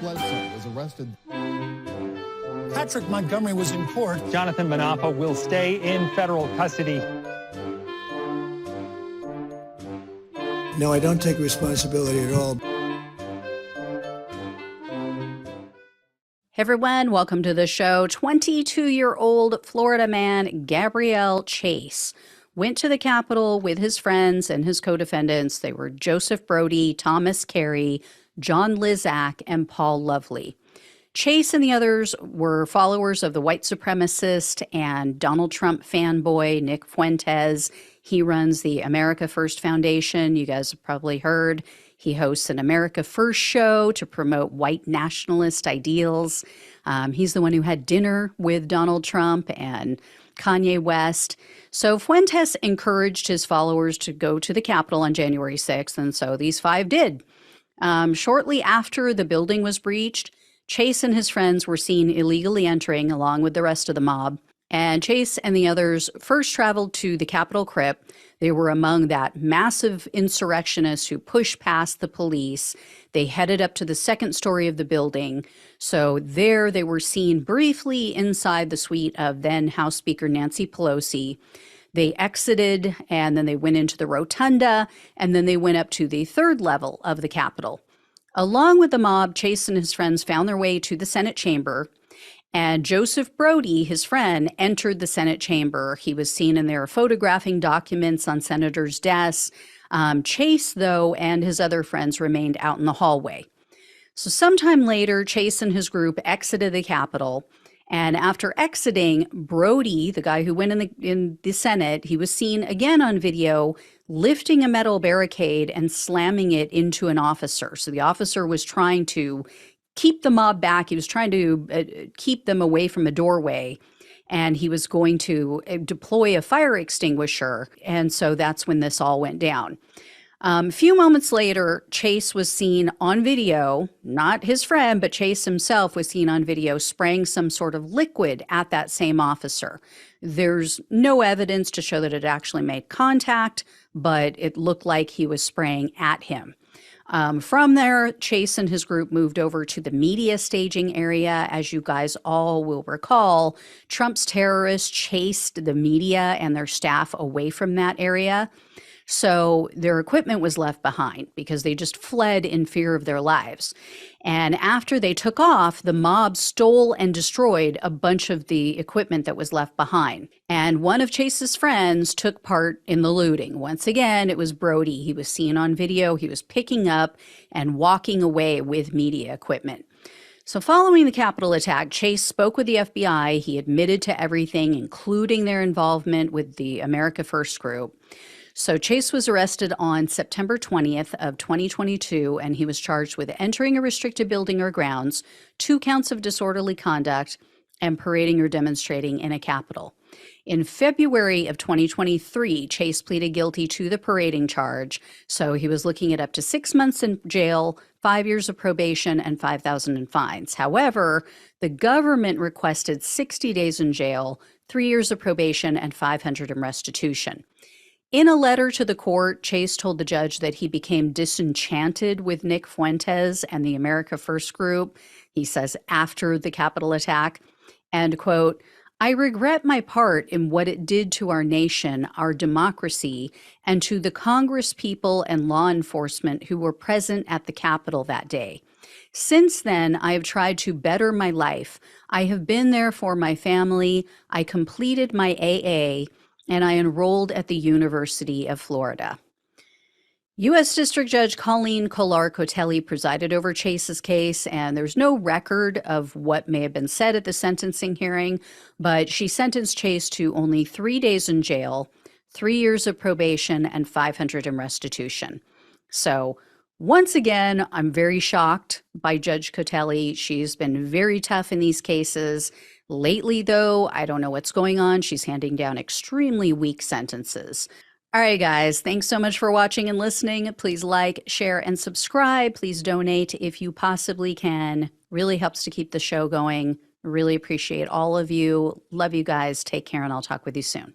Bledsoe was arrested. Patrick Montgomery was in court. Jonathan Manapa will stay in federal custody. No, I don't take responsibility at all. Hey everyone, welcome to the show. 22-year-old Florida man Gabriel Chase went to the Capitol with his friends and his co-defendants. They were Joseph Brody, Thomas Carey, John Lizak, and Paul Lovely. Chase and the others were followers of the white supremacist and Donald Trump fanboy Nick Fuentes. He runs the America First Foundation. You guys have probably heard. He hosts an America First show to promote white nationalist ideals. He's the one who had dinner with Donald Trump and Kanye West. So Fuentes encouraged his followers to go to the Capitol on January 6th, and so these five did. Shortly after the building was breached, Chase and his friends were seen illegally entering along with the rest of the mob. And Chase and the others first traveled to the Capitol crypt. They were among that massive insurrectionists who pushed past the police. They headed up to the second story of the building. So there they were seen briefly inside the suite of then House Speaker Nancy Pelosi. They exited and then they went into the rotunda and then they went up to the third level of the Capitol. Along with the mob, Chase and his friends found their way to the Senate chamber, and Joseph Brody, his friend, entered the Senate chamber. He was seen in there photographing documents on senators' desks. Chase, though, and his other friends remained out in the hallway. So sometime later, Chase and his group exited the Capitol, and after exiting, Brody, the guy who went in the Senate, he was seen again on video lifting a metal barricade and slamming it into an officer. So the officer was trying to keep the mob back. He was trying to keep them away from a doorway, and he was going to deploy a fire extinguisher. And so that's when this all went down. A few moments later, Chase was seen on video, not his friend, but Chase himself was seen on video spraying some sort of liquid at that same officer. There's no evidence to show that it actually made contact, but it looked like he was spraying at him. From there, Chase and his group moved over to the media staging area. As you guys all will recall, Trump's terrorists chased the media and their staff away from that area. So their equipment was left behind because they just fled in fear of their lives. And after they took off, the mob stole and destroyed a bunch of the equipment that was left behind. And one of Chase's friends took part in the looting. Once again, it was Brody. He was seen on video. He was picking up and walking away with media equipment. So following the Capitol attack, Chase spoke with the FBI. He admitted to everything, including their involvement with the America First group. So Chase was arrested on September 20th of 2022, and he was charged with entering a restricted building or grounds, 2 counts of disorderly conduct, and parading or demonstrating in a Capitol. In February of 2023, Chase pleaded guilty to the parading charge, so he was looking at up to 6 months in jail, 5 years of probation, and $5,000 in fines. However, the government requested 60 days in jail, 3 years of probation, and $500 in restitution. In a letter to the court, Chase told the judge that he became disenchanted with Nick Fuentes and the America First group. He says after the Capitol attack, and quote, "I regret my part in what it did to our nation, our democracy, and to the Congress people and law enforcement who were present at the Capitol that day. Since then, I have tried to better my life. I have been there for my family. I completed my AA, and I enrolled at the University of Florida." U.S. District Judge Colleen Kolar-Cotelli presided over Chase's case, and there's no record of what may have been said at the sentencing hearing, but she sentenced Chase to only 3 days in jail, 3 years of probation, and $500 in restitution. So once again, I'm very shocked by Judge Cotelli. She's been very tough in these cases. Lately, though, I don't know what's going on. She's handing down extremely weak sentences. All right, guys, thanks so much for watching and listening. Please like, share, and subscribe. Please donate if you possibly can. Really helps to keep the show going. Really appreciate all of you. Love you guys. Take care, and I'll talk with you soon.